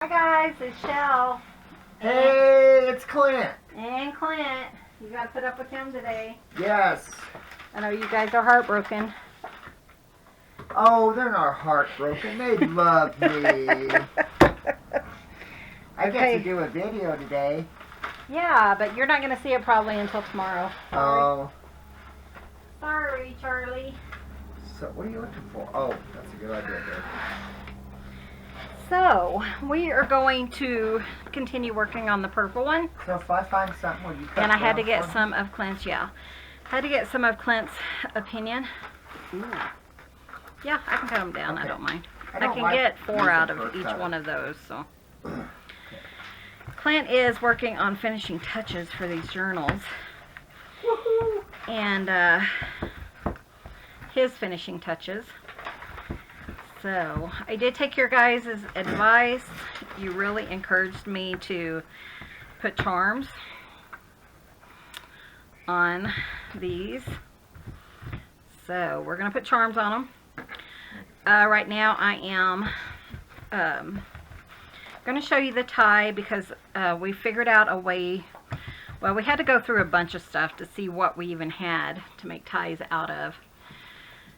Hi guys, it's Shell. Hey, it's Clint. And Clint. You gotta put up with him today. Yes. I know you guys are heartbroken. Oh, they're not heartbroken. They love me. I get to do a video today. Yeah, but you're not gonna see it probably until tomorrow. Sorry. Oh. Sorry, Charlie. So, what are you looking for? Oh, that's a good idea there. So, we are going to continue working on the purple one. So, if I find something, will you cut And I had to down get for some of Clint's, Clint's opinion. me? Ooh. Yeah, I can cut them down. Okay. I don't mind. I I don't can like get 4 using out of first each cutter. one of those, so. Clint is working on finishing touches for these journals. Woohoo! And his finishing touches. So, I did take your guys' advice. You really encouraged me to put charms on these. So, we're going to put charms on them. Right now, I am going to show you the tie because we figured out a way. Well, we had to go through a bunch of stuff to see what we even had to make ties out of.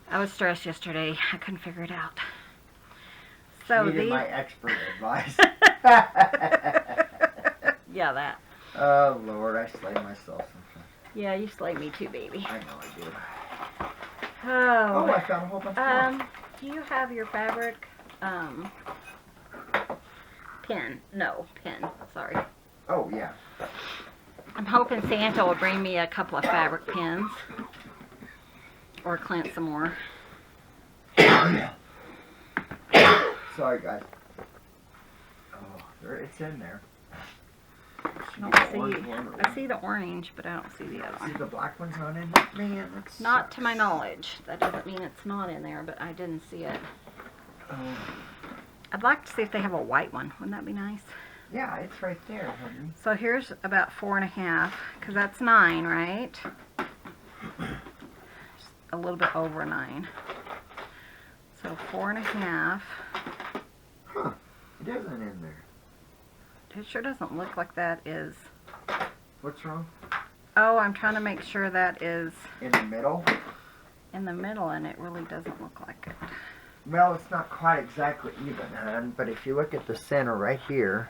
I was stressed yesterday. I couldn't figure it out. So Needed my expert advice. Yeah, that. Oh, Lord, I slay myself sometimes. Yeah, you slayed me too, baby. I know I do. Oh. Oh, I found a whole bunch more. Do you have your fabric pin? No, pin. Sorry. Oh, yeah. I'm hoping Santa will bring me a couple of fabric pins. Or Clint some more. Sorry, guys. Oh, it's in there. I see the orange, but I don't see the other See one. the black one's not in? Man, that's Not to my knowledge. That doesn't mean it's not in there, but I didn't see it. Oh, I'd like to see if they have a white one. Wouldn't that be nice? yeah, it's right there, honey. So here's about 4.5, because that's 9, right? Just a little bit over 9. So 4.5. Huh. It isn't in there. It sure doesn't look like that is. What's wrong? Oh, I'm trying to make sure that is In the middle? in the middle, and it really doesn't look like it. Well, it's not quite exactly even, hon, but if you look at the center right here,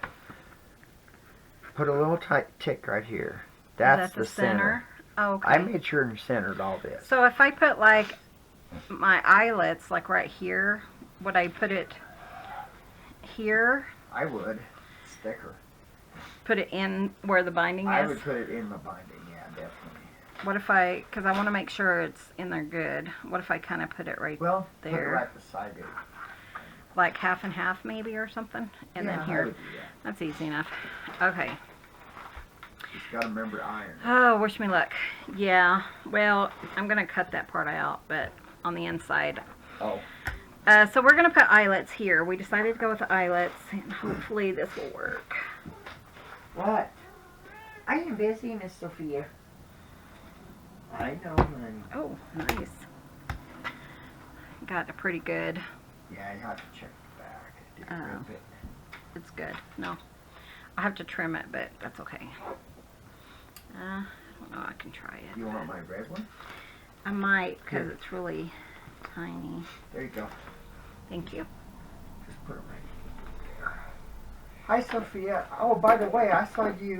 put a little tight tick right here. That's Is that the center. Oh, okay. I made sure and centered all this. So if I put like my eyelets like right here, would I put it here? I would. It's thicker. Put it in where the binding I is? would put it in the binding, yeah, definitely. What if I, because I want to make sure it's in there good. What if I kind of put it right Well, put it there? right beside it. Like half and half maybe or something? And Yeah, then I here. would do that. That's easy enough. Okay. Just gotta remember to iron it. Oh, wish me luck. Yeah, well, I'm going to cut that part out, but on the inside. Oh. So we're going to put eyelets here. We decided to go with the eyelets, and hopefully this will work. What? I am busy, Miss Sophia. I know, honey. Oh, nice. Got a pretty good. Yeah, you have to check the back. Did you rip it? It's good. No. I have to trim it, but that's okay. I don't know. I can try it. You want my red one? I might, because Here. it's really tiny. There you go. Thank you. Just put it right there. Hi, Sophia. Oh, by the way, I saw you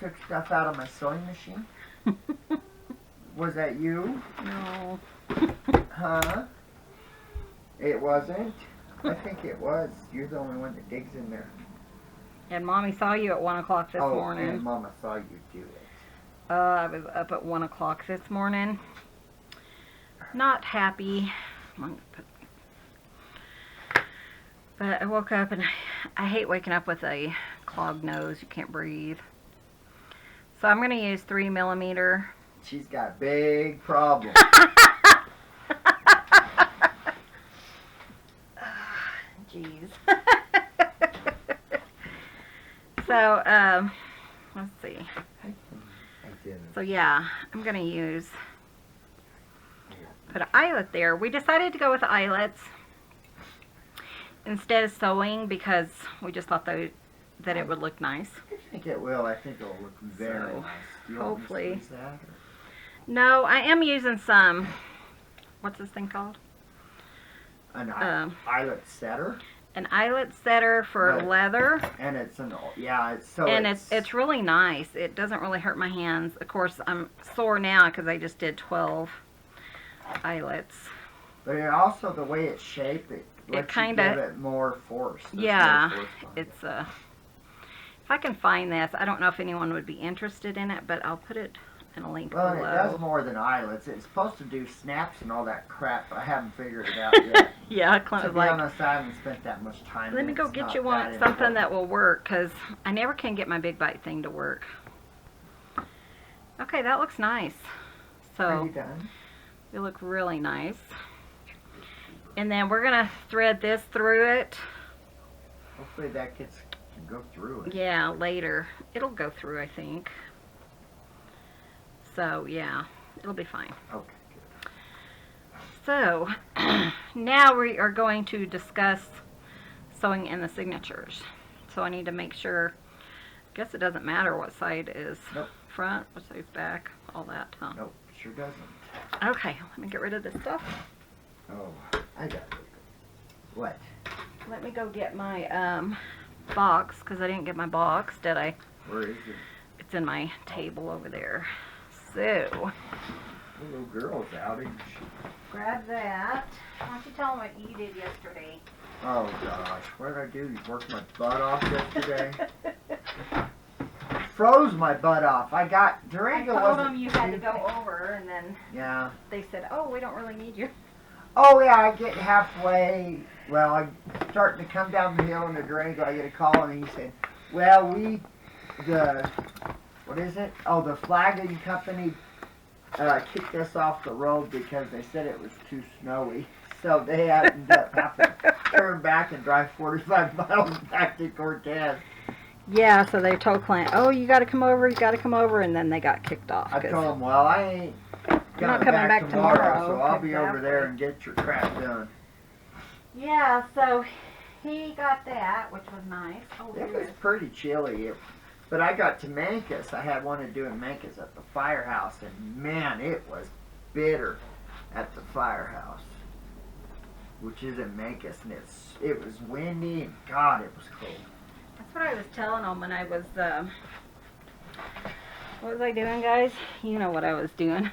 took stuff out of my sewing machine. Was that you? No. Huh? It wasn't? I think it was. You're the only one that digs in there. And Mommy saw you at 1 o'clock this And morning. Mama saw you do it. I was up at 1 o'clock this morning. Not happy. But I woke up and I hate waking up with a clogged nose. You can't breathe. So I'm going to use 3mm. She's got big problems. Jeez. So, let's see. So yeah, I'm going to put an eyelet there. We decided to go with eyelets. instead of sewing because we just thought that it would look nice. I think it will. I think it'll look very So, nice. Do you hopefully. want me to squeeze that, or? No, I am using some, what's this thing called? An Um, eyelet setter. An eyelet setter for Right. leather. And it's an, yeah, it's so And it's really nice. It doesn't really hurt my hands. Of course, I'm sore now because I just did 12 eyelets. But it also, the way it's shaped, it lets you kinda- give it more force. There's Yeah, more force behind it. it's if I can find this, I don't know if anyone would be interested in it, but I'll put it in a link Well, and it below. does more than eyelets. It's supposed to do snaps and all that crap, but I haven't figured it out yet. Yeah, To Clint was be like, honest, I haven't spent that much time. let and me go it's get not you one, that something important. that will work, because I never can get my big bite thing to work. Okay, that looks nice. Are So you done? it look really nice. And then we're gonna thread this through it. Hopefully that can go through it. Yeah, later. It'll go through, I think. So yeah, it'll be fine. Okay. So now we are going to discuss sewing in the signatures. So I need to make sure, I guess it doesn't matter what side is Nope. front, what side's back, all that, huh? Nope, sure doesn't. Okay, let me get rid of this stuff. Oh, I got it. What? Let me go get my box, because I didn't get my box, did I? Where is it? It's in my table over there. So, The little girl's out, isn't she? grab that. Why don't you tell them what you did yesterday? Oh gosh, what did I do? You worked my butt off yesterday? Froze my butt off. I got I Durango told wasn't them you had to too- go over, and then Yeah. they said, oh, we don't really need you. Oh yeah, I get halfway. Well, I'm starting to come down the hill in the Durango. I get a call and he said, "Well, what is it? Oh, the flagging company kicked us off the road because they said it was too snowy. So they ended up having to turn back and drive 45 miles back to Cortez." Yeah, so they told Clint, oh, you got to come over, and then they got kicked off. I 'cause- told them, "Well, I ain't not coming coming back back tomorrow, tomorrow." so I'll be over Exactly. there and get your crap done." Yeah, so he got that, which was nice. Oh, It was pretty chilly, but I got to Mancus. I had wanted to do in Mancus at the firehouse, and man, it was bitter at the firehouse, which is in Mancus, and it was windy, and God, it was cold. That's what I was telling them when I was, what was I doing, guys? You know what I was doing.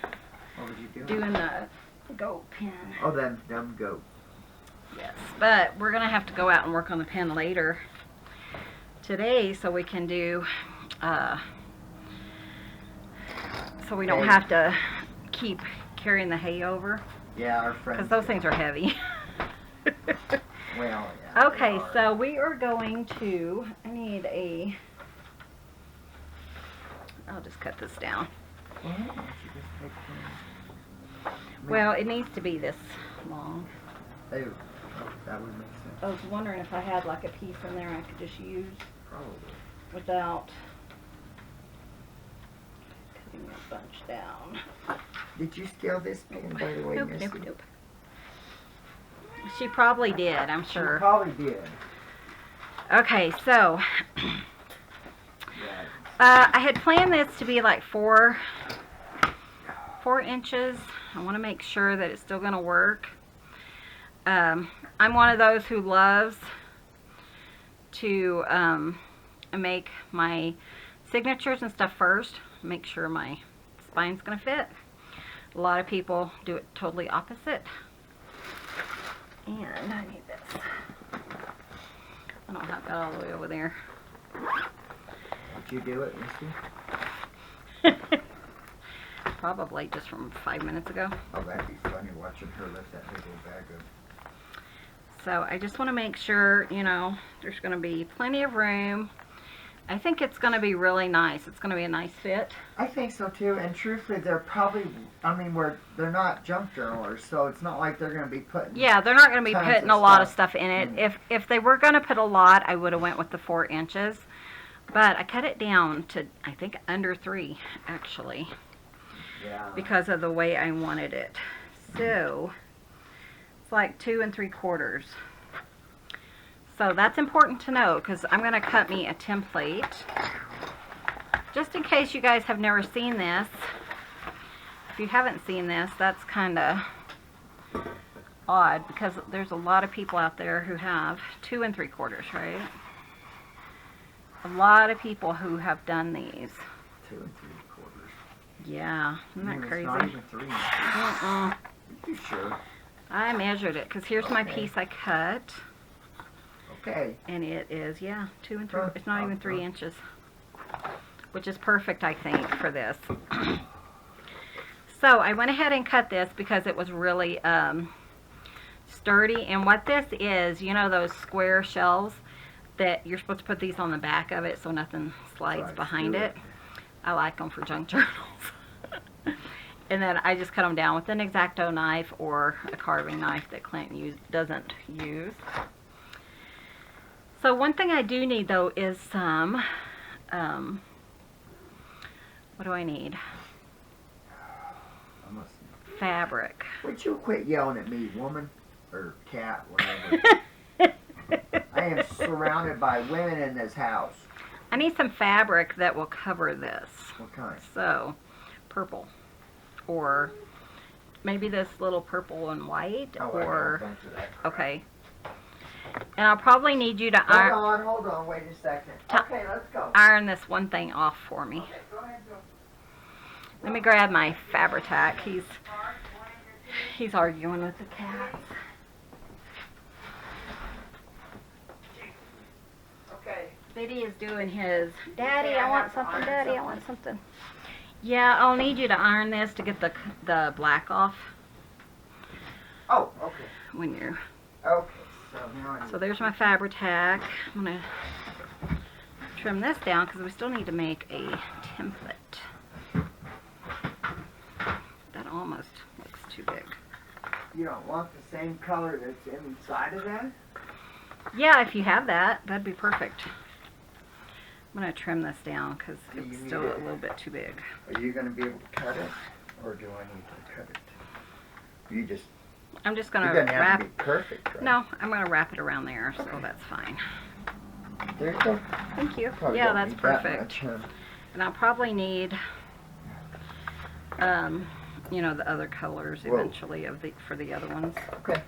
What was you doing? Doing the goat pen. Oh, them goats. Yes, but we're going to have to go out and work on the pen later today so we can do, so we don't Hay. have to keep carrying the hay over, Yeah, our friends. because those things are heavy. Well, yeah. Okay, they are. so we are going to, I'll just cut this down. Why don't you just take them? Well, it needs to be this long. They, that would make sense. I was wondering if I had like a piece in there I could just use Probably. without cutting a bunch down. Did you steal this pen, by the way, Nope, Missy? nope, nope. She probably did, I'm You sure. probably did. Okay, so Yeah. I had planned this to be like 4 inches. I want to make sure that it's still going to work. I'm one of those who loves to make my signatures and stuff first. Make sure my spine's going to fit. A lot of people do it totally opposite. And I need this. I don't have that all the way over there. Did you do it, Missy? Probably just from 5 minutes ago. Oh, that'd be funny watching her lift that big old bag of. So I just want to make sure, you know, there's going to be plenty of room. I think it's going to be really nice. It's going to be a nice fit. I think so too, and truthfully, they're probably. I mean, they're not junk journalers, so it's not like they're going to be putting. Yeah, they're not going to be Tons putting of a lot of stuff. stuff in it. Mm. If they were going to put a lot, I would have went with the 4 inches. But I cut it down to, I think, under 3, actually, Yeah. because of the way I wanted it. So it's like 2 3/4. So that's important to know because I'm going to cut me a template. Just in case you guys have never seen this. If you haven't seen this, that's kind of odd because there's a lot of people out there who have 2 3/4, right? A lot of people who have done these. 2 3/4. Yeah, isn't that crazy? It's not even 3 inches. You sure? I measured it because here's my Okay. piece I cut. Okay. And it is, yeah, 2 3. It's not even 3 Uh-huh. inches, which is perfect, I think, for this. So I went ahead and cut this because it was really sturdy. And what this is, you know those square shelves that you're supposed to put these on the back of it so nothing slides behind it. I like them for junk journals. And then I just cut them down with an X-Acto knife or a carving knife that Clint doesn't use. So one thing I do need though is some, what do I need? Fabric. Would you quit yelling at me, woman? Or cat, whatever. I am surrounded by women in this house. I need some fabric that will cover this. What kind? So, purple. Or maybe this little purple and white. Oh, or I don't think that crap. okay. And I'll probably need you to Hold on, wait a second. Okay, let's go. iron this one thing off for me. Okay, go ahead, go. Let me grab my Fabri-Tac. He's arguing with the cats. Okay. Biddy is doing his, Daddy, I want something, Daddy, I want something. Yeah, I'll need you to iron this to get the black off Oh, okay. when you're... Okay, so now I need So there's my Fabri-Tac. I'm going to trim this down because we still need to make a template. That almost looks too big. You don't want the same color that's inside of that? Yeah, if you have that, that'd be perfect. I'm going to trim this down because Do you it's need still it? a little bit too big. Are you going to be able to cut it? Or do I need to cut it? You just... I'm just It going to doesn't have wrap... to be perfect, right? No, I'm going to wrap it around there, so that's fine. There you go. Thank you. Probably Yeah, don't that's need that perfect. much, huh? And I'll probably need, you know, the other colors Whoa. eventually for the other ones. Okay.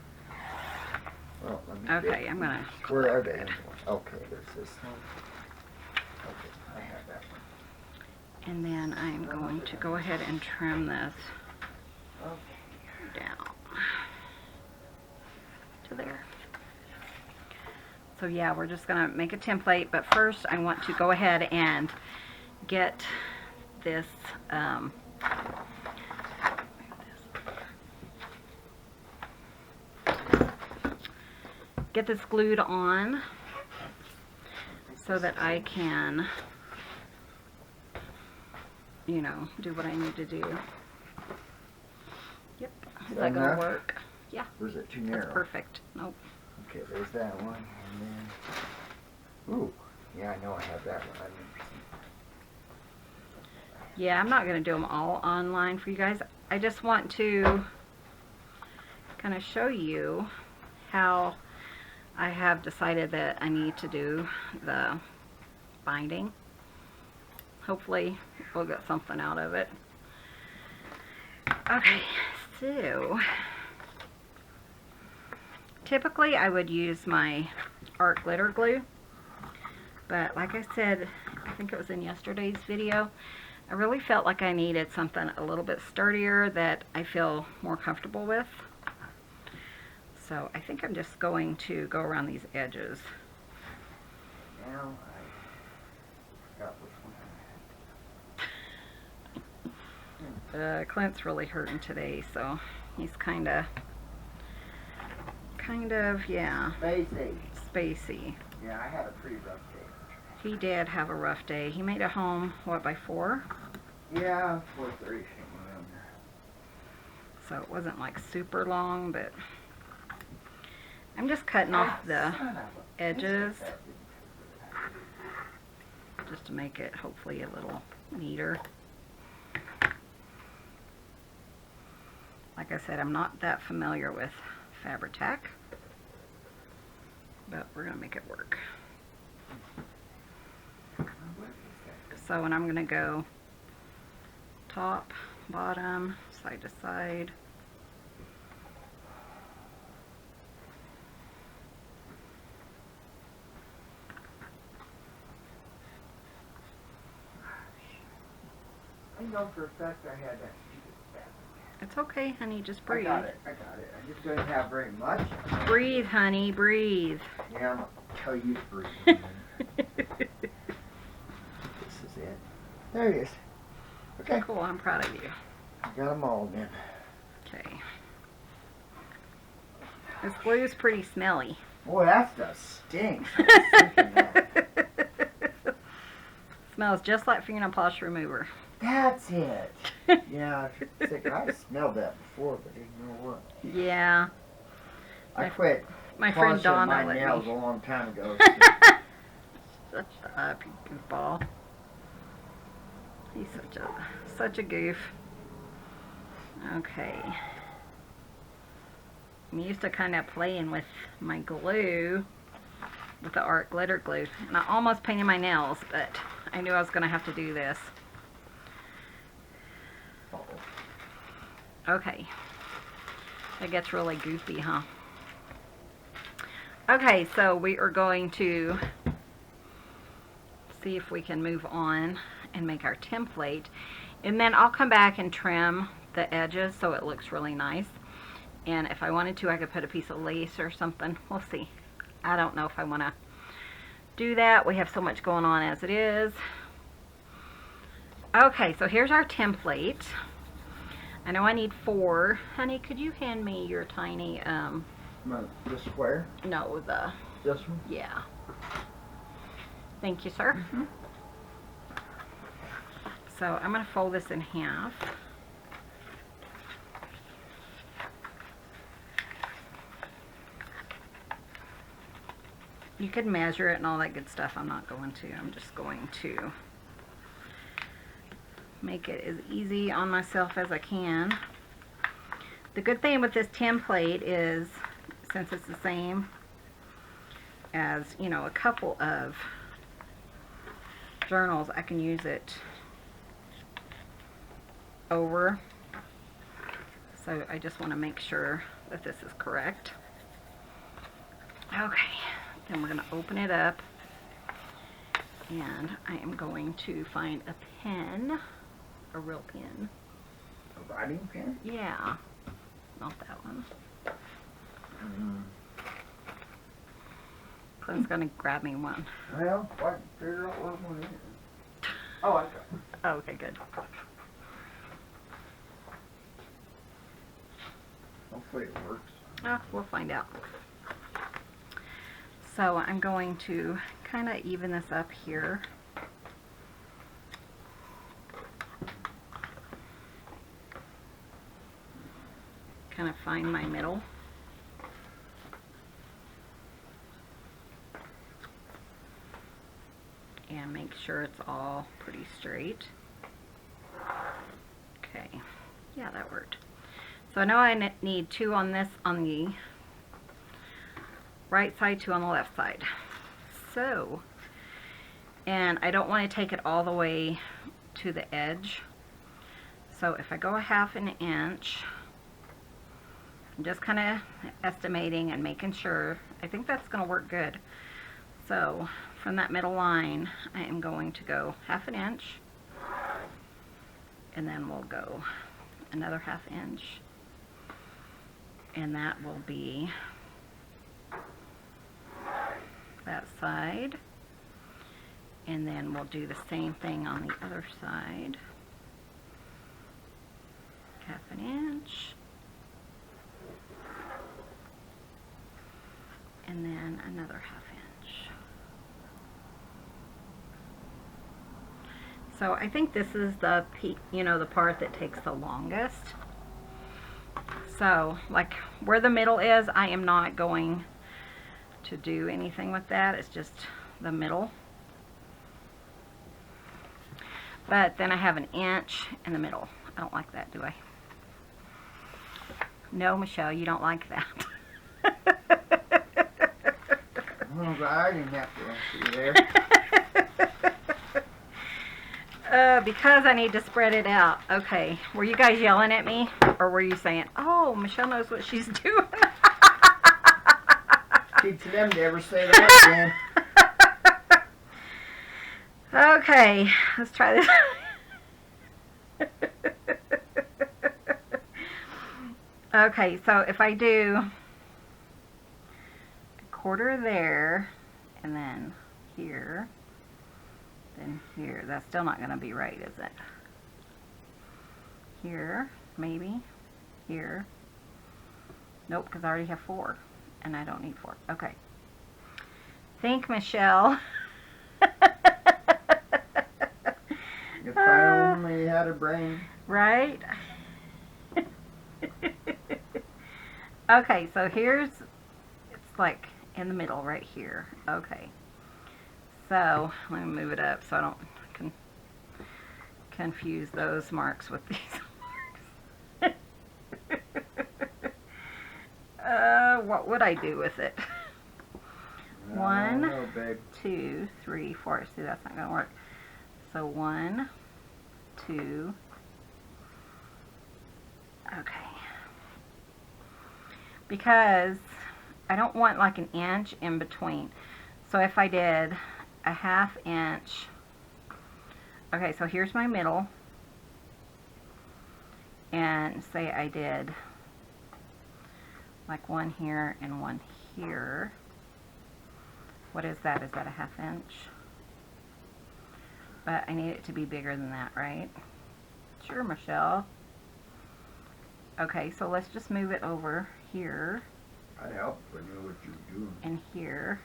Well, let me Okay, get- I'm going to... Where are they? Okay, there's this one. Okay, I have that one. And then I'm going to go ahead and trim this Okay. down to there. So yeah, we're just going to make a template, but first I want to go ahead and get this, glued on so that I can, you know, do what I need to do. Yep. Is that going to work? Yeah. Or is it too narrow? That's perfect. Nope. Okay, there's that one. And then... Ooh. Yeah, I know I have that one. I've never seen that. Yeah, I'm not going to do them all online for you guys. I just want to kind of show you how I have decided that I need to do the binding. Hopefully we'll get something out of it. Okay, so typically I would use my art glitter glue, but like I said, I think it was in yesterday's video, I really felt like I needed something a little bit sturdier that I feel more comfortable with. So I think I'm just going to go around these edges. Now I forgot which one. Clint's really hurting today, so he's kind of, yeah, spacey. Yeah, I had a pretty rough day. He did have a rough day. He made it home, what, by 4? Yeah, 4:30 around there. So it wasn't like super long, but I'm just cutting off the edges just to make it hopefully a little neater. Like I said, I'm not that familiar with Fabri-Tac, but we're going to make it work. So, and I'm going to go top, bottom, side to side. I know for a fact I had that stupid fabric. It's okay, honey, just breathe. I got it. I just don't have very much. Breathe, honey, breathe. Yeah, I'm going to tell you to breathe. This is it. There it is. Okay. Cool, I'm proud of you. I got them all then. Okay. This glue's pretty smelly. Boy, that stuff stinks. I was thinking that. Smells just like fingernail polish remover. That's it. Yeah, I smelled that before, but didn't know what. Yeah. I quit My friend polishing Donna my let nails me. a long time ago. Shut up, you goofball. He's such a goof. Okay. I'm used to kind of playing with my glue, with the art glitter glue, and I almost painted my nails, but I knew I was going to have to do this. Okay. It gets really goofy, huh? Okay, so we are going to see if we can move on and make our template, and then I'll come back and trim the edges so it looks really nice. And if I wanted to, I could put a piece of lace or something. We'll see. I don't know if I want to do that. We have so much going on as it is. Okay, so here's our template. I know I need 4. Honey, could you hand me your tiny, The square? no, This one? yeah. Thank you, sir. Mm-hmm. So I'm going to fold this in half. You could measure it and all that good stuff. I'm not going to. I'm just going to make it as easy on myself as I can. The good thing with this template is, since it's the same as, you know, a couple of journals, I can use it over. So I just want to make sure that this is correct. Okay, then we're going to open it up, and I am going to find a pen, a real pen. A writing pen? Yeah, not that one. Clint's going to grab me one. Well, I can figure out what one is. Oh, I got it. Oh, okay, good. Hopefully it works. Oh, we'll find out. So I'm going to kind of even this up here. Kind of find my middle. And make sure it's all pretty straight. Okay, yeah, that worked. So I know I need 2 on this, on the right side, 2 on the left side. So, and I don't want to take it all the way to the edge. So if I go a 1/2 inch, I'm just kind of estimating and making sure. I think that's going to work good. So from that middle line, I am going to go 1/2 inch, and then we'll go another 1/2 inch, and that will be that side, and then we'll do the same thing on the other side. 1/2 inch, and then another 1/2 inch. So I think this is the the part that takes the longest. So like where the middle is, I am not going to do anything with that. It's just the middle. But then I have 1 inch in the middle. I don't like that, do I? No, Michelle, you don't like that. Oh, I didn't have to answer you there. Because I need to spread it out. Okay. Were you guys yelling at me? Or were you saying, oh, Michelle knows what she's doing? Teach them to ever say that again. Okay. Let's try this. Okay, so if I do a quarter there, and then here, then here, that's still not going to be right, is it? Here, maybe, here. Nope, because I already have 4, and I don't need 4. Okay. Think, Michelle. If I only had a brain. Right? Okay, so here's, it's like in the middle right here. Okay. So, let me move it up so I don't confuse those marks with these marks. What would I do with it? I 1, don't know, babe. 2, 3, 4. See, that's not going to work. So 1, 2. Okay. Because I don't want like an inch in between. So if I did a 1/2 inch, okay, so here's my middle, and say I did like 1 here and 1 here. What is that? Is that a 1/2 inch? But I need it to be bigger than that, right? Sure, Michelle. Okay, so let's just move it over here. I help when you know what you're doing. And here.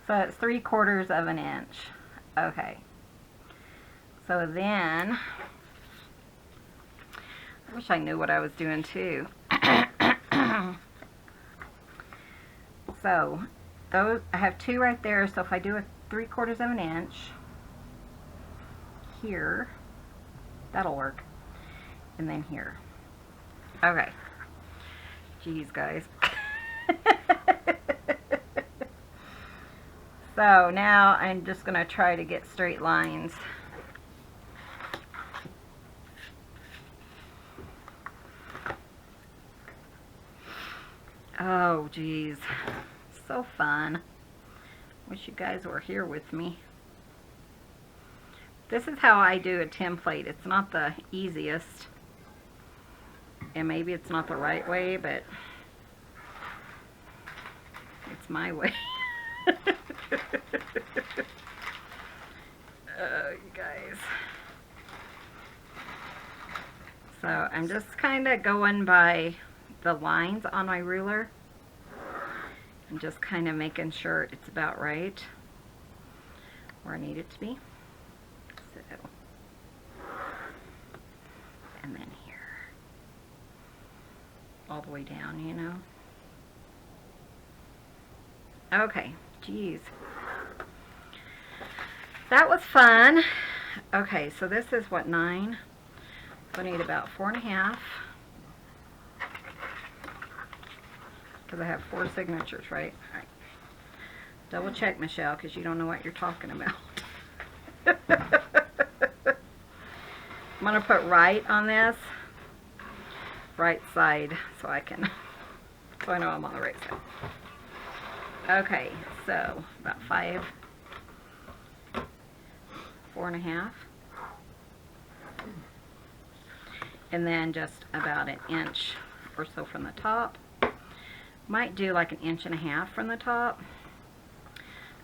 So it's 3/4 of an inch. Okay. So then, I wish I knew what I was doing too. So those, I have 2 right there. So if I do a 3/4 of an inch here, that'll work. And then here. Okay. Jeez, guys. So now I'm just going to try to get straight lines. Oh, geez. So fun. Wish you guys were here with me. This is how I do a template. It's not the easiest. And maybe it's not the right way, but it's my way. You guys. So I'm just kind of going by the lines on my ruler. I'm just kind of making sure it's about right where I need it to be. So, and then here. All the way down, you know. Okay, geez. That was fun. Okay, so this is what, 9? So I need about 4.5. Because I have 4 signatures, right? All right. Double check, Michelle, because you don't know what you're talking about. I'm going to put right on this. Right side, so I know I'm on the right side. Okay, so about 5, 4.5, and then just about an inch or so from the top. Might do like 1.5 inches from the top,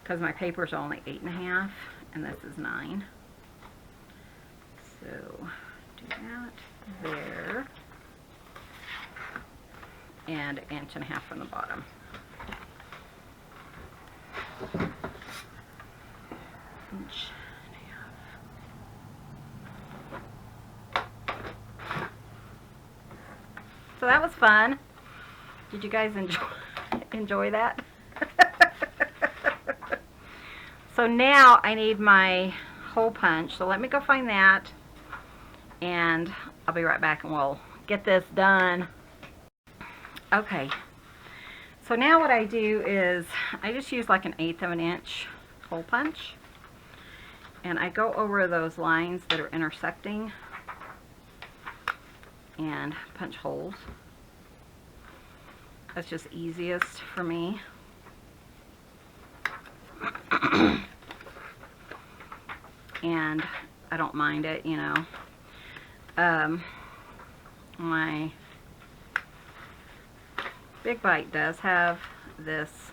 because my paper is only 8.5, and this is 9. So do that there, and 1.5 inches from the bottom. Inch and a half. So that was fun. Did you guys enjoy that? So now I need my hole punch. So let me go find that, and I'll be right back and we'll get this done. Okay. So now what I do is I just use like 1/8 of an inch hole punch, and I go over those lines that are intersecting and punch holes. That's just easiest for me. And I don't mind it, you know. My Big Bite does have this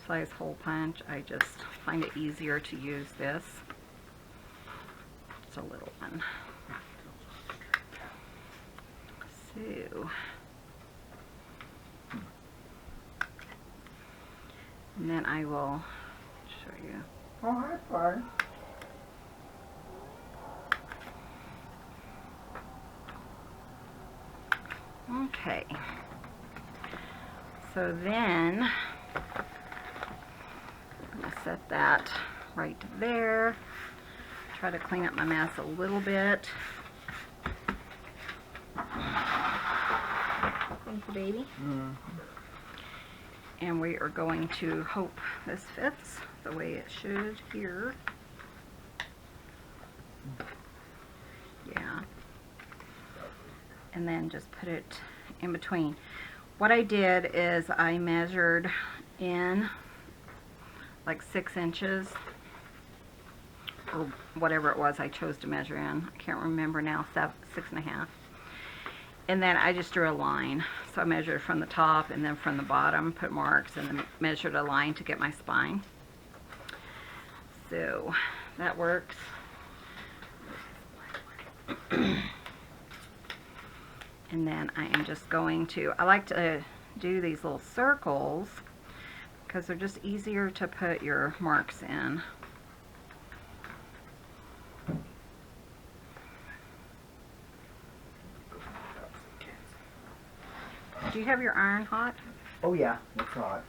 size hole punch. I just find it easier to use this. It's a little one. So, and then I will show you. Oh, hi, fine. Okay. So then I'm going to set that right there. Try to clean up my mess a little bit. Thank you, baby. And we are going to hope this fits the way it should here. Yeah. And then just put it in between. What I did is I measured in like 6 inches or whatever it was I chose to measure in. I can't remember now, 6.5. And then I just drew a line. So I measured from the top and then from the bottom, put marks, and then measured a line to get my spine. So that works. And then I am just going to, I like to do these little circles because they're just easier to put your marks in. Do you have your iron hot? Oh yeah, it's hot.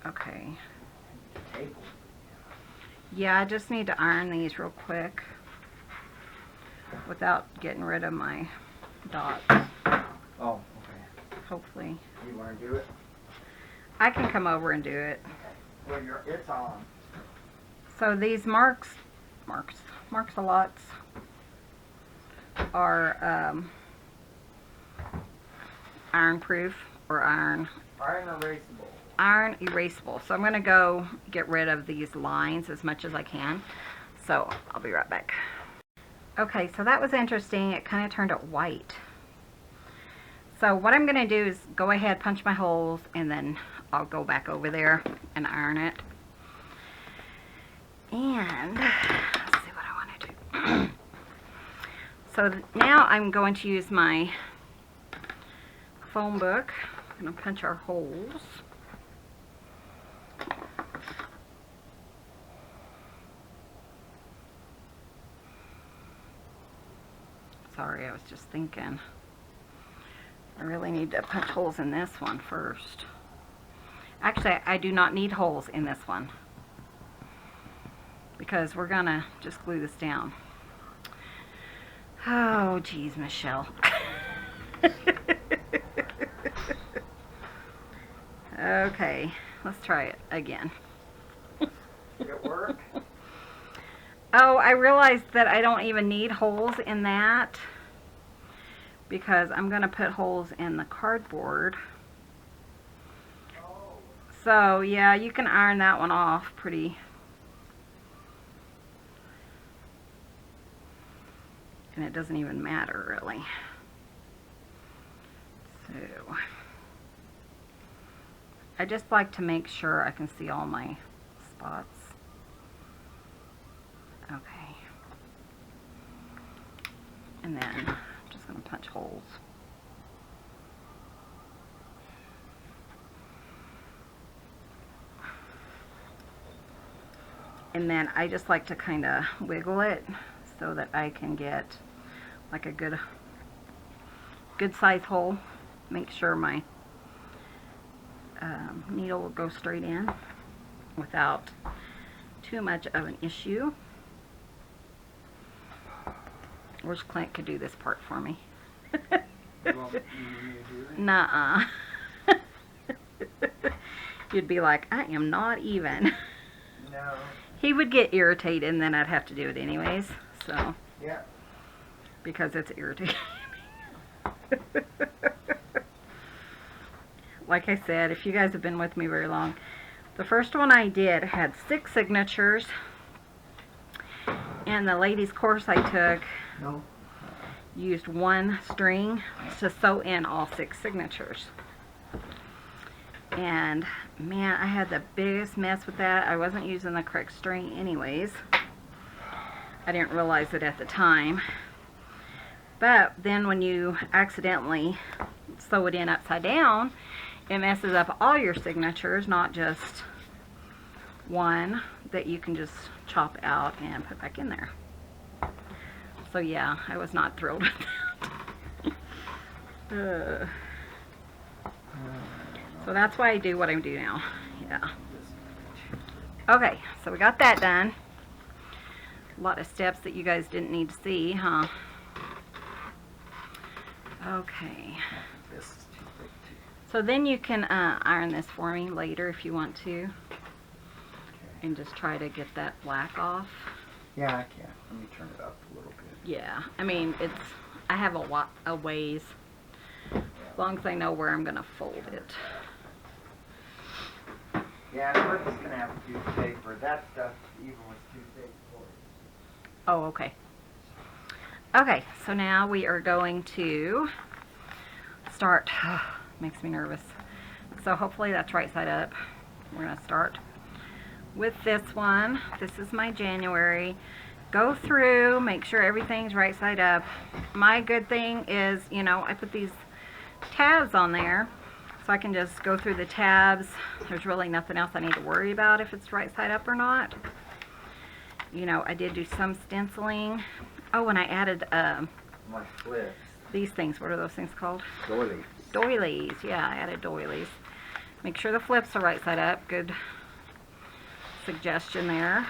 Okay. Table. Yeah, I just need to iron these real quick without getting rid of my dots. Oh, okay. Hopefully. You want to do it? I can come over and do it. Well, it's on. So these Marks-a-Lots are iron proof or iron erasable. So I'm going to go get rid of these lines as much as I can. So I'll be right back. Okay, so that was interesting. It kind of turned it white. So what I'm going to do is go ahead, punch my holes, and then I'll go back over there and iron it. And let's see what I want to do. So now I'm going to use my foam book. I'm going to punch our holes. Sorry, I was just thinking. I really need to punch holes in this one first. Actually, I do not need holes in this one because we're gonna just glue this down. Oh, geez, Michelle. Okay, let's try it again. Did it work? Oh, I realized that I don't even need holes in that because I'm going to put holes in the cardboard. Oh. So, yeah, you can iron that one off pretty. And it doesn't even matter, really. So, I just like to make sure I can see all my spots. Okay. And then I'm just going to punch holes. And then I just like to kind of wiggle it so that I can get like a good size hole. Make sure my needle will go straight in without too much of an issue. Wish Clint could do this part for me. want me to do it? Nuh-uh. You'd be like, I am not even. No. He would get irritated, and then I'd have to do it anyways. So, Yeah. because it's irritating. Like I said, if you guys have been with me very long, the first one I did had 6 signatures. And the ladies' course I took No. used 1 string to sew in all 6 signatures. And man, I had the biggest mess with that. I wasn't using the correct string anyways. I didn't realize it at the time. But then when you accidentally sew it in upside down, it messes up all your signatures, not just one that you can just chop out and put back in there. So yeah, I was not thrilled with that. So that's why I do what I do now. Yeah. Okay, so we got that done. A lot of steps that you guys didn't need to see, huh? Okay. This is too big too. So then you can iron this for me later if you want to. Okay. And just try to get that black off. Yeah, I can. Let me turn it up a little bit. Yeah, I mean, I have a ways. As long as I know where I'm going to fold it. Yeah, we're just gonna have to use paper. That stuff even was too big for it. Oh, okay. Okay, so now we are going to start. Makes me nervous. So hopefully that's right side up. We're going to start with this one. This is my January. Go through, make sure everything's right side up. My good thing is, you know, I put these tabs on there so I can just go through the tabs. There's really nothing else I need to worry about if it's right side up or not. You know, I did do some stenciling. Oh, and I added My flips. these things. What are those things called? Doilies. Doilies. Yeah, I added doilies. Make sure the flips are right side up. Good suggestion there.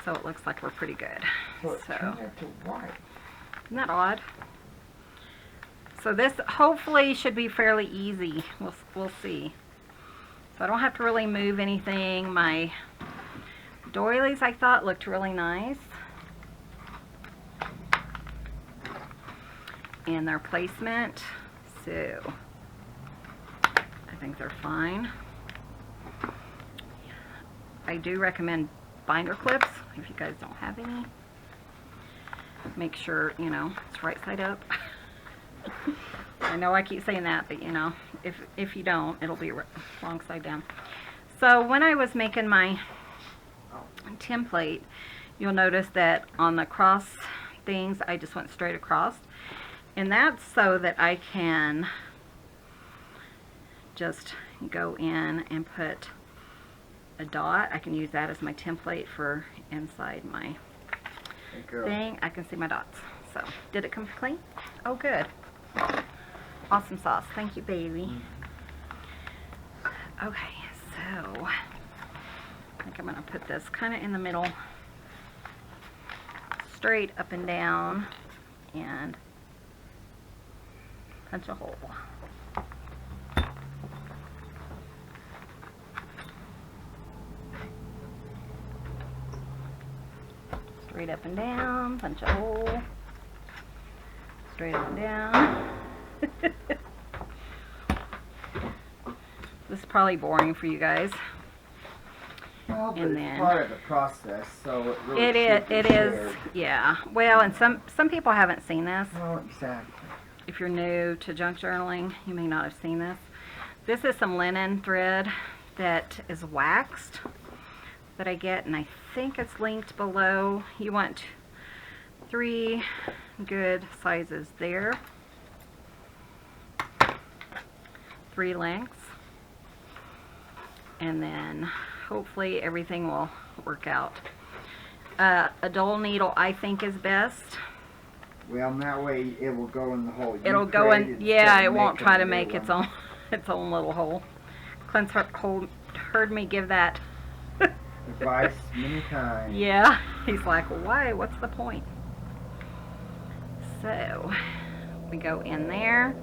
So it looks like we're pretty good. So it So, turned into white. isn't that odd? So this hopefully should be fairly easy. We'll see. So I don't have to really move anything. My doilies I thought looked really nice. And their placement. So I think they're fine. I do recommend binder clips if you guys don't have any. Make sure, you know, it's right side up. I know I keep saying that, but you know, if you don't, it'll be wrong side down. So when I was making my template, you'll notice that on the cross things, I just went straight across. And that's so that I can just go in and put a dot. I can use that as my template for inside my thing. I can see my dots. So, did it come clean? Oh, good. Awesome sauce. Thank you, baby. Okay, so I think I'm going to put this kind of in the middle, straight up and down, and punch a hole. Straight up and down, punch a hole. Straight up and down. This is probably boring for you guys. Well, but And it's then- part of the process, so it really It should be is, shared. yeah. Well, and some people haven't seen this. Well, exactly. If you're new to junk journaling, you may not have seen this. This is some linen thread that is waxed that I get, and I think it's linked below. You want 3 good sizes there. 3 lengths. And then hopefully everything will work out. A dull needle I think is best. Well, and that way it will go in the hole. you It'll go in, created yeah, instead it of won't making try a to new make its one. own little hole. Clint's heard me give that. Advice many times. Yeah, he's like, why? What's the point? So, we go in there.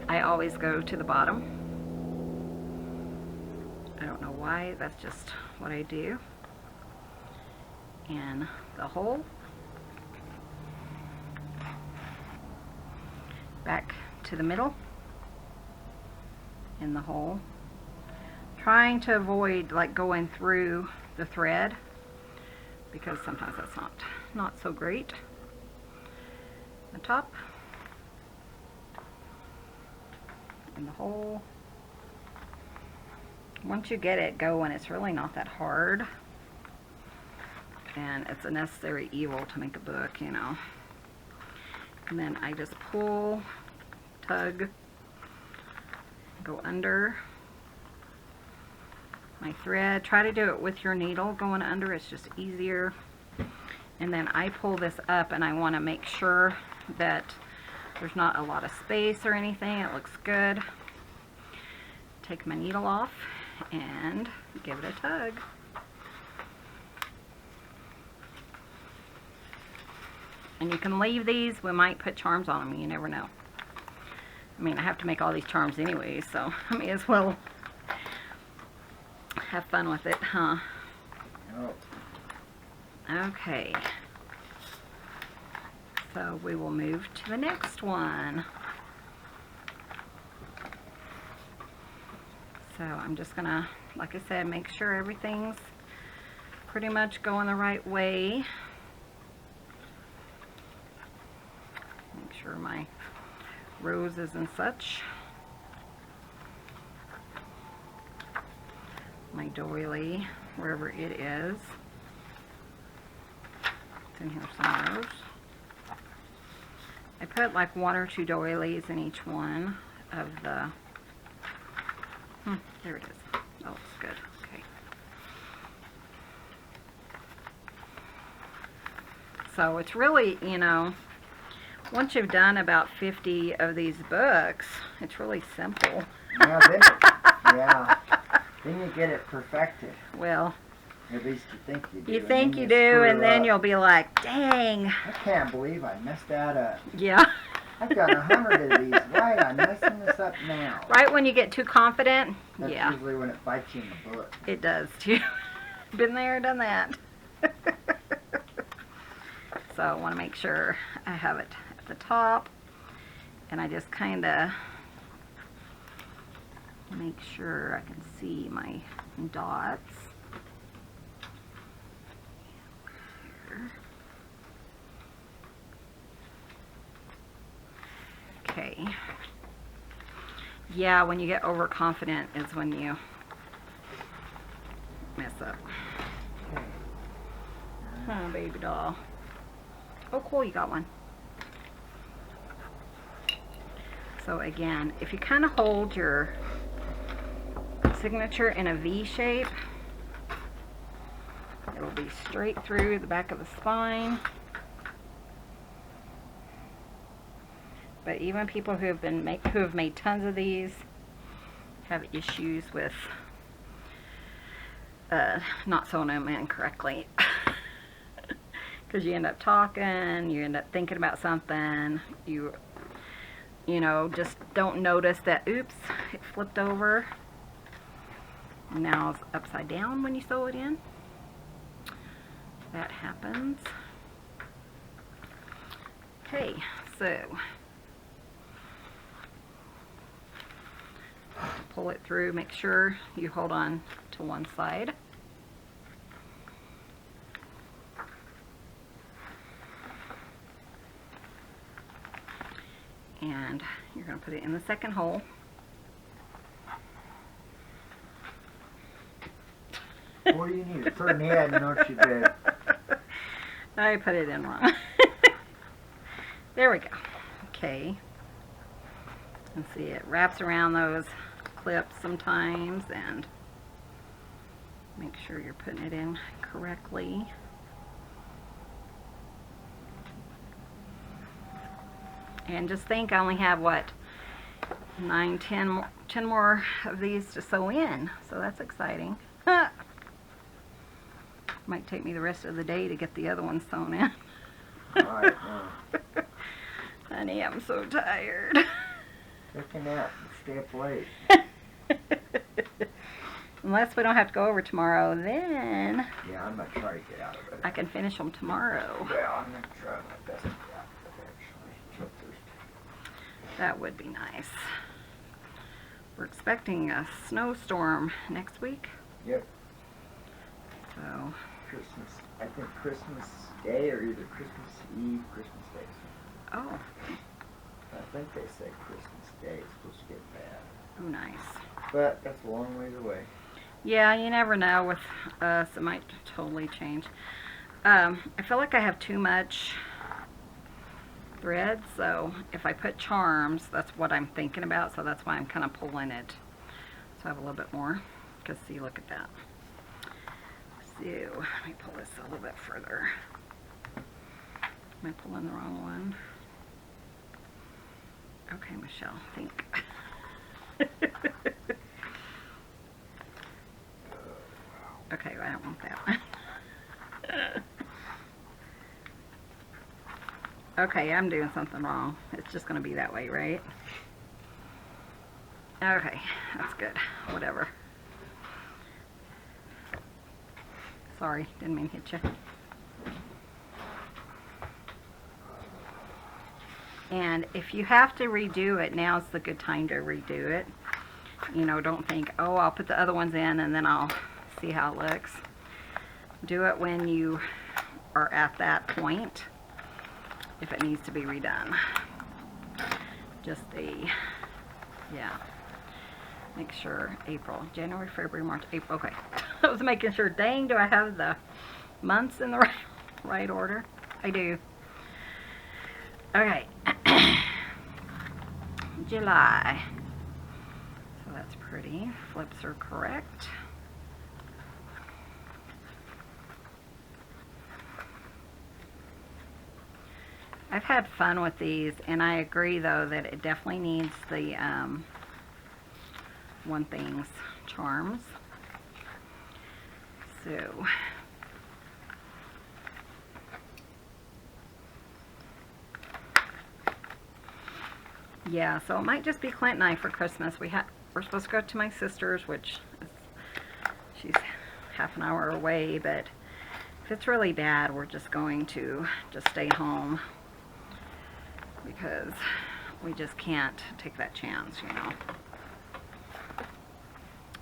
I always go to the bottom. I don't know why, that's just what I do. And the hole. Back to the middle. In the hole. Trying to avoid like going through the thread, because sometimes that's not so great. The top. In the hole. Once you get it going, it's really not that hard. And it's a necessary evil to make a book, you know. And then I just pull, tug, go under my thread. Try to do it with your needle going under, it's just easier. And then I pull this up, and I want to make sure that there's not a lot of space or anything. It looks good. Take my needle off and give it a tug. And you can leave these. We might put charms on them. You never know. I mean, I have to make all these charms anyway, so I may as well have fun with it, huh? Oh. Okay. So we will move to the next one. So I'm just gonna, like I said, make sure everything's pretty much going the right way. Make sure my roses and such. My doily, wherever it is. It's in here somewhere. I put like 1 or 2 doilies in each one of the, there it is. Oh, it's good. Okay. So it's really, you know, once you've done about 50 of these books, it's really simple. Yeah, then you get it perfected. Well, at least you think you do. You think you do, and then you'll be like, dang. I can't believe I messed that up. Yeah. I've got 100 of these. Why am I messing this up now? Right when you get too confident, That's yeah. usually when it bites you in the butt. It does too. Been there, done that. So I want to make sure I have it at the top, and I just kind of make sure I can see my dots. Here. Okay. Yeah, when you get overconfident is when you mess up. Oh, baby doll. Oh, cool, you got one. So again, if you kind of hold your signature in a V shape, it'll be straight through the back of the spine. But even people who have made tons of these have issues with not sewing them in correctly. Because you end up talking, you end up thinking about something, you know, just don't notice that, oops, it flipped over. Now it's upside down when you sew it in. That happens. Okay, so pull it through, make sure you hold on to one side. And you're going to put it in the second hole. What do you need? It turn the head, don't you, babe? I put it in wrong. There we go. Okay. And see, it wraps around those clips sometimes, and make sure you're putting it in correctly. And just think, I only have, what, 9, 10 more of these to sew in, so that's exciting. Might take me the rest of the day to get the other ones sewn in. Alright, Honey, I'm so tired. Take a nap and stay up late. Unless we don't have to go over tomorrow, then Yeah, I'm gonna try to get out of it. I can finish them tomorrow. Well, I'm gonna try my best to get out of it actually. Till Thursday. That would be nice. We're expecting a snowstorm next week. Yep. So, Christmas. I think Christmas Day or either Christmas Eve, Christmas Day. oh, I think they say Christmas Day is supposed to get bad. oh, nice. But that's a long ways away. Yeah, you never know with us. It might totally change. I feel like I have too much thread, so if I put charms, that's what I'm thinking about, so that's why I'm kind of pulling it. So I have a little bit more. Because see, look at that. So, let me pull this a little bit further. Am I pulling the wrong one? Okay, Michelle, think. Okay, I don't want that one. Okay, I'm doing something wrong. It's just going to be that way, right? Okay, that's good. Whatever. Sorry, didn't mean to hit you. And if you have to redo it, now's the good time to redo it. You know, don't think, oh, I'll put the other ones in and then I'll see how it looks. Do it when you are at that point, if it needs to be redone. Just yeah. Make sure April, January, February, March, April. Okay. I was making sure, dang, do I have the months in the right order? I do. Okay. July. So that's pretty. Flips are correct. I've had fun with these, and I agree though that it definitely needs the One Thing's charms. So yeah, so it might just be Clint and I for Christmas. We're supposed to go to my sister's, which is, she's half an hour away, but if it's really bad, we're just going to just stay home because we just can't take that chance, you know.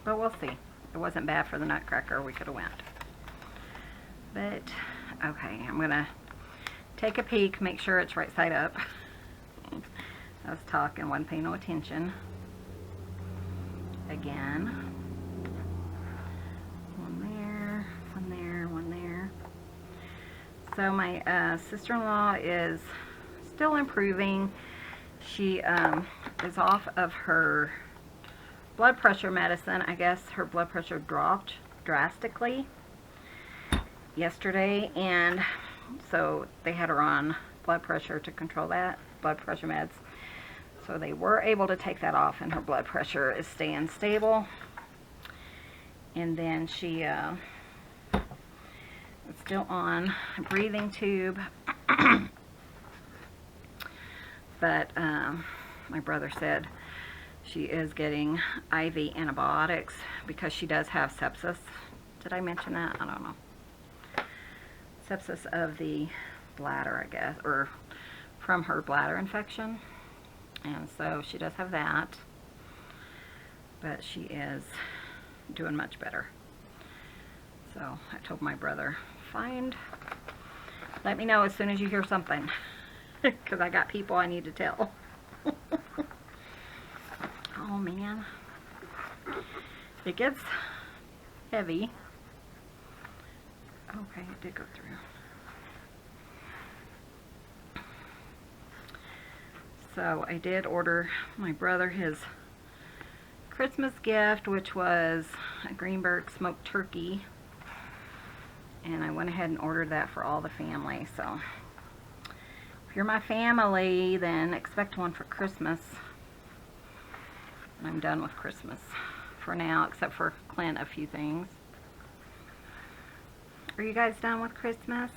But we'll see. It wasn't bad for the Nutcracker. We could have went. But, okay, I'm going to take a peek, make sure it's right side up. I was talking, wasn't paying no attention. Again. One there, one there, one there. So my sister-in-law is still improving. She is off of her blood pressure medicine. I guess her blood pressure dropped drastically yesterday, and so they had her on blood pressure to control that, blood pressure meds. So they were able to take that off, and her blood pressure is staying stable. And then she is still on a breathing tube. But my brother said she is getting IV antibiotics because she does have sepsis. Did I mention that? I don't know. Sepsis of the bladder, I guess, or from her bladder infection. And so she does have that. But she is doing much better. So I told my brother, let me know as soon as you hear something. Because I got people I need to tell. Oh man. It gets heavy. Okay, it did go through. So I did order my brother his Christmas gift, which was a Greenberg smoked turkey. And I went ahead and ordered that for all the family. So if you're my family, then expect one for Christmas. And I'm done with Christmas for now, except for Clint, a few things. Are you guys done with Christmas?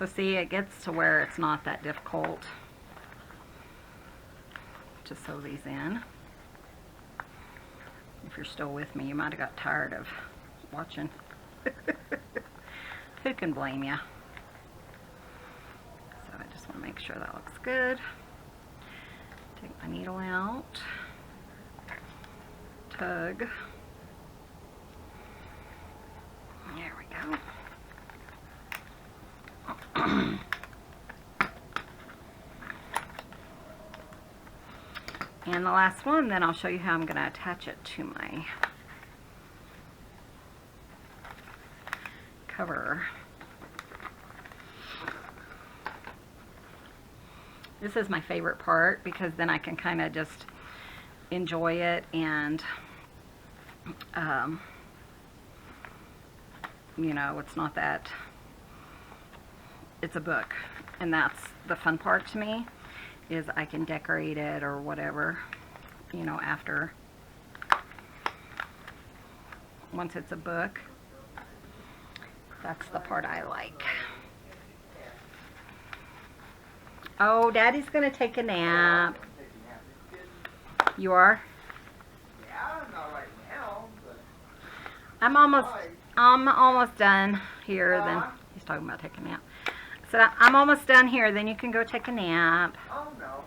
So see, it gets to where it's not that difficult to sew these in. If you're still with me, you might have got tired of watching. Who can blame you? So I just want to make sure that looks good. Take my needle out. Tug. There we go. And the last one, then I'll show you how I'm going to attach it to my cover. This is my favorite part because then I can kind of just enjoy it and you know, it's not that, it's a book, and that's the fun part to me, is I can decorate it or whatever, you know, after, once it's a book. That's the part I like. Oh, Daddy's gonna take a nap. You are? Yeah, not right now, but I'm almost done here. Then he's talking about taking a nap. So I'm almost done here. Then you can go take a nap. oh no.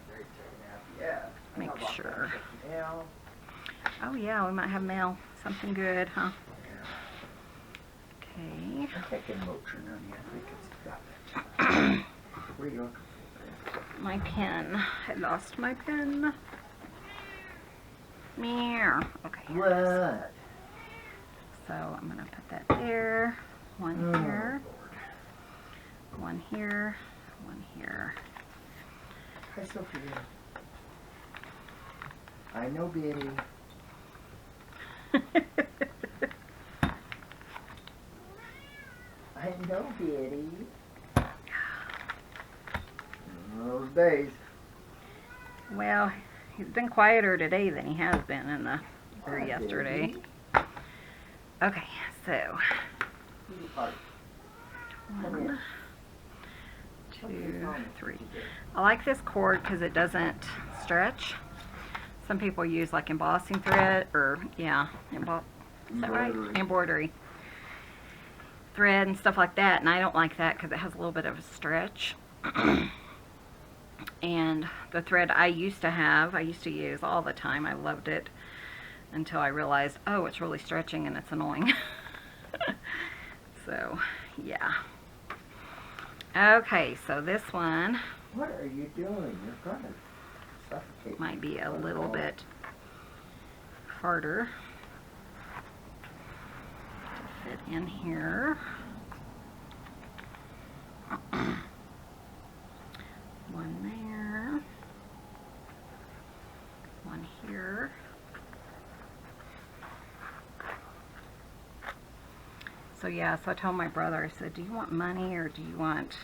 They're taking out, yeah. Make How about sure. that? Yeah. Oh yeah, we might have mail. Something good, huh? Okay. I'm taking motion on you. I think it's got it. Where are you looking for? My pen. I lost my pen. Meow. Okay. Here it is. What? So I'm gonna put that there. One here. One here. One here. Hi, Sophia. I know, Betty. I know, Betty. Those days. Well, he's been quieter today than he has been in the or Hi, yesterday. Betty. Okay, so Hi. 1, 2, 3. I like this cord because it doesn't stretch. Some people use like embossing thread or yeah, is that right? Embroidery thread and stuff like that, and I don't like that because it has a little bit of a stretch. And the thread I used to use all the time. I loved it until I realized, oh, it's really stretching and it's annoying. So, yeah. Okay, so this one What are you doing? You're gonna suffocate. might be a little bit harder to fit in here. One there. One here. So yeah, so I told my brother, I said, do you want money or do you want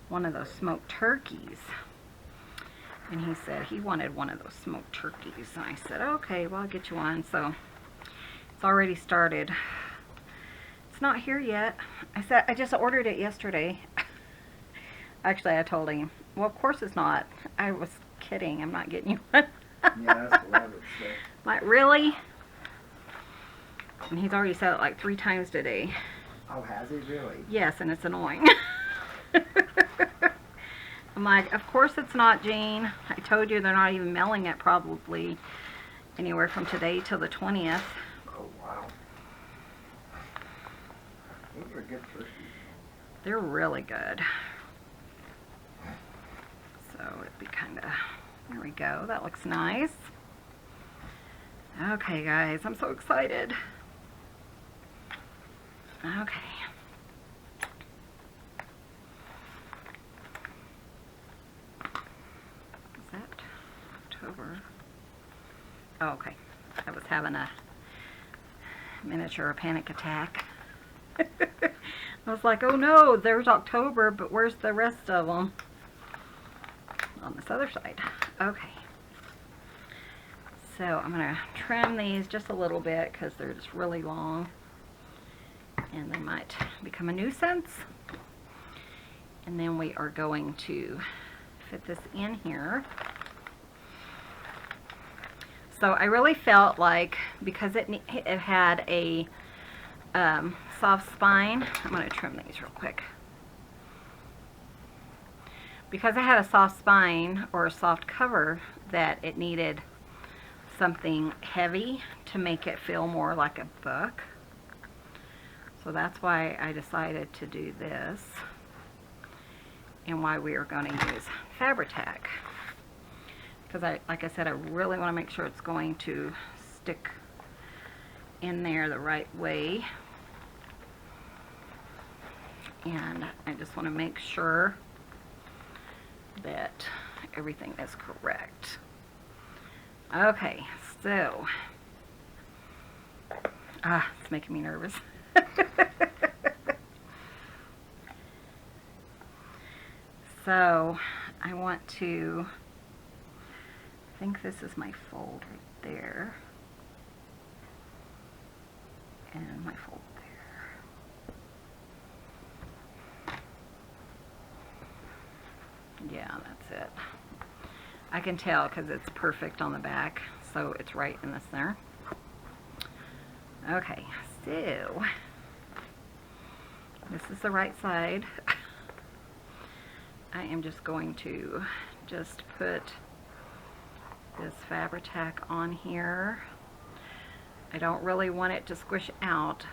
one of those smoked turkeys? And he said he wanted one of those smoked turkeys. And I said, okay, well, I'll get you one. So it's already started. It's not here yet. I said, I just ordered it yesterday. Actually, I told him, well, of course it's not. I was kidding. I'm not getting you one. Yeah, that's what I would say. Like, really? And he's already said it like 3 times today. Oh, has he really? Yes, and it's annoying. I'm like, of course it's not, Jean. I told you they're not even mailing it probably anywhere from today till the 20th. Oh, wow. Those are good turkeys. They're really good. So it'd be kind of, there we go. That looks nice. Okay, guys, I'm so excited. Okay. Is that October? Oh, okay. I was having a miniature panic attack. I was like, oh no, there's October, but where's the rest of them? On this other side. Okay. So I'm going to trim these just a little bit because they're just really long. and they might become a nuisance. And then we are going to fit this in here. So I really felt like, because it had a soft spine, I'm going to trim these real quick. Because it had a soft spine or a soft cover, that it needed something heavy to make it feel more like a book. So that's why I decided to do this, and why we are going to use Fabri-Tac. Because like I said, I really want to make sure it's going to stick in there the right way. And I just want to make sure that everything is correct. Okay, so it's making me nervous. So I want to, I think this is my fold right there, and my fold there. Yeah, that's it. I can tell because it's perfect on the back, so it's right in the center. Okay, so this is the right side. I am just going to just put this Fabri-Tac on here. I don't really want it to squish out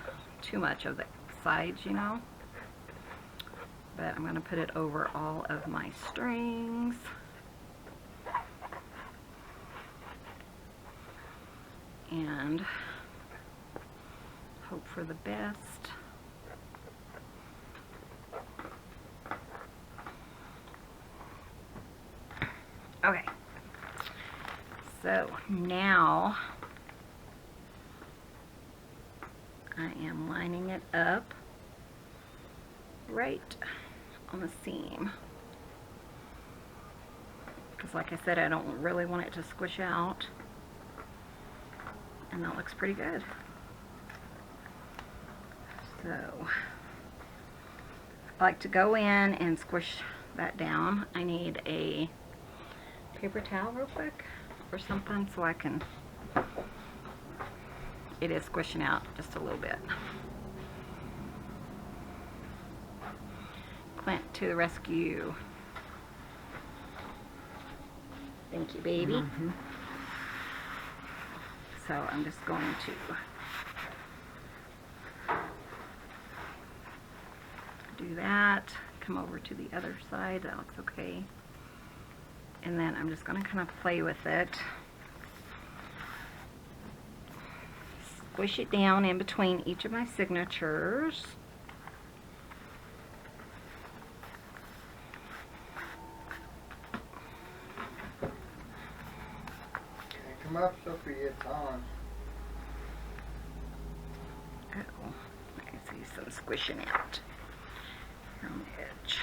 too much of the sides, you know, but I'm going to put it over all of my strings. And hope for the best. Okay, so now I am lining it up right on the seam, because like I said, I don't really want it to squish out, and that looks pretty good. So I like to go in and squish that down. I need a paper towel real quick or something so I can, it is squishing out just a little bit. Clint to the rescue. Thank you, baby. Mm-hmm. So I'm just going to do that, come over to the other side, that looks okay. And then I'm just going to kind of play with it. Squish it down in between each of my signatures. Come up, Sophie, it's on. Oh, I can see some squishing out here on the edge.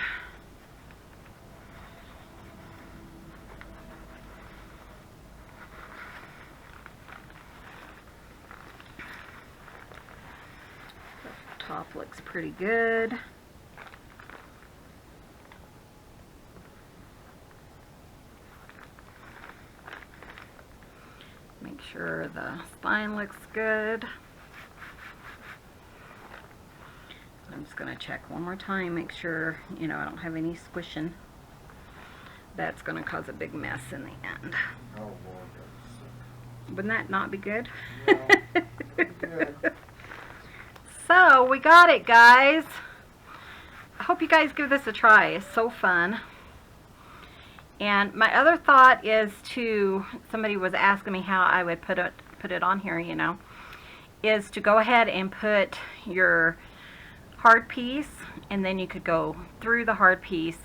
Top looks pretty good. Make sure the spine looks good. I'm just going to check one more time, make sure, you know, I don't have any squishing. That's going to cause a big mess in the end. Oh, Lord, Wouldn't that not be good? that's good. So, we got it, guys. I hope you guys give this a try. It's so fun. And my other thought is to, somebody was asking me how I would put it on here, you know, is to go ahead and put your hard piece, and then you could go through the hard piece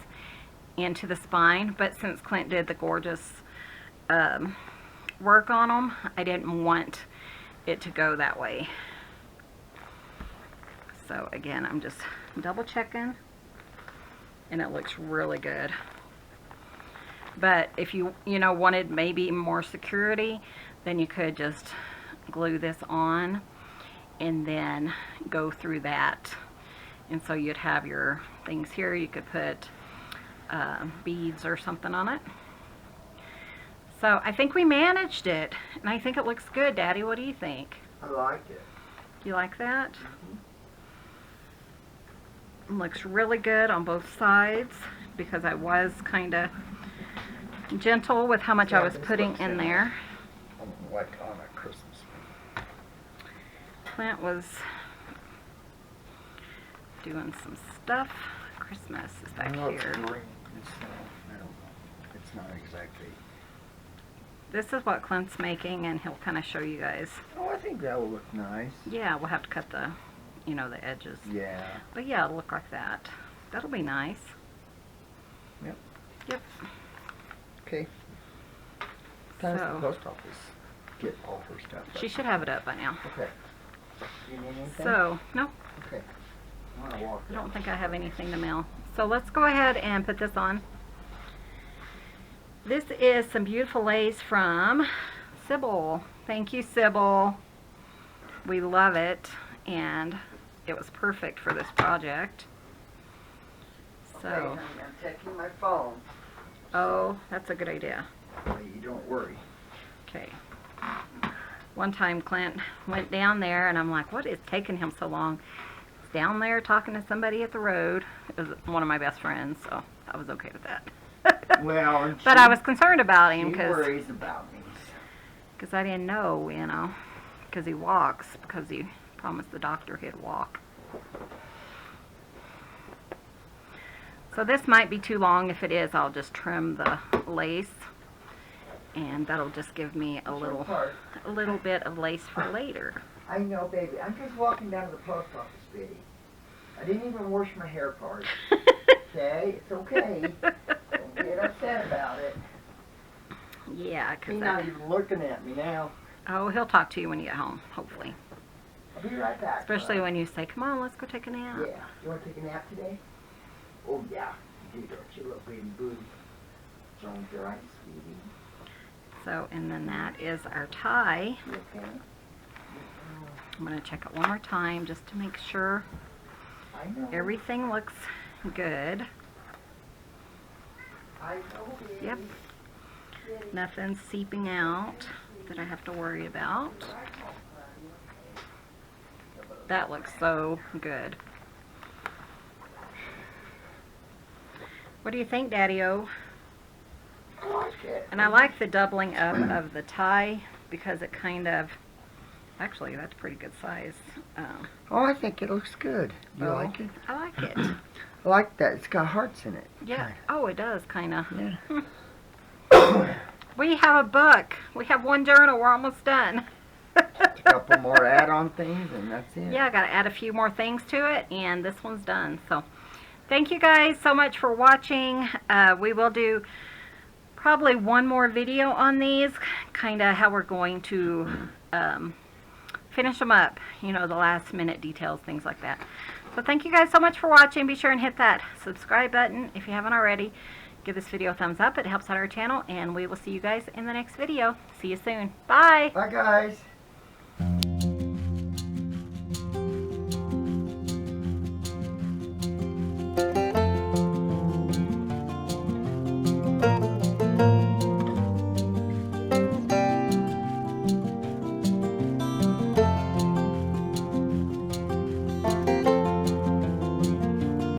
into the spine. But since Clint did the gorgeous work on them, I didn't want it to go that way. So again, I'm just double checking, and it looks really good. But if you know, wanted maybe more security, then you could just glue this on. and then go through that. And so you'd have your things here. You could put beads or something on it. So I think we managed it, and I think it looks good. Daddy, what do you think? I like it. You like that? It looks really good on both sides because I was kind of gentle with how much I was putting in there. Like on a Christmas. Clint was doing some stuff. Christmas is back here. It's, I don't know. It's not exactly. This is what Clint's making, and he'll kind of show you guys. Oh, I think that will look nice. Yeah, we'll have to cut the, you know, the edges. Yeah. But yeah, it'll look like that. That'll be nice. Yep. Yep. Okay. Time So- the post office get all her stuff. She should have it up by now. Okay. You need anything? So, no, Okay. I'm gonna walk. I don't think I have anything to mail. So let's go ahead and put this on. This is some beautiful lace from Sybil. Thank you, Sybil. We love it, and it was perfect for this project. Okay, So, honey, I'm checking my phone. oh, that's a good idea. You don't worry. Okay. One time Clint went down there, and I'm like, what is taking him so long? He's down there talking to somebody at the road. It was one of my best friends, so I was okay with that. Well, and But I was concerned about him she because worries about me. I didn't know, you know, because he walks, because he promised the doctor he'd walk. So this might be too long. If it is, I'll just trim the lace, and that'll just give me a little bit of lace for later. I know, baby. I'm just walking down to the post office, baby. I didn't even wash my hair part. Okay? It's okay. Don't get upset about it. Yeah, He's because not even looking at me now. oh, he'll talk to you when you get home, hopefully. I'll be right back. Especially bud. when you say, "Come on, let's go take a nap." Yeah. You want to take a nap today? Oh, yeah. You do, don't you, little baby booty? Don't you, right, sweetie? So, and then that is our tie. You okay? I'm going to check it one more time just to make sure I know. everything looks good. I know, baby. Yep. Nothing's seeping out that I have to worry about. That looks so good. What do you think, Daddy-O? I like it. And I like the doubling up of the tie because it kind of, actually that's pretty good size. Oh, I think it looks good. You Oh, like it? I like it. I like that. It's got hearts in it. Yeah. Oh, it does, kind of. Yeah. We have a book. We have one journal. We're almost done. A couple more add-on things, and that's it. Yeah, I got to add a few more things to it, and this one's done. So, thank you guys so much for watching. We will do probably one more video on these, kind of how we're going to finish them up. You know, the last minute details, things like that. So, thank you guys so much for watching. Be sure and hit that subscribe button if you haven't already. Give this video a thumbs up. It helps out our channel, and we will see you guys in the next video. See you soon. Bye. Bye, guys.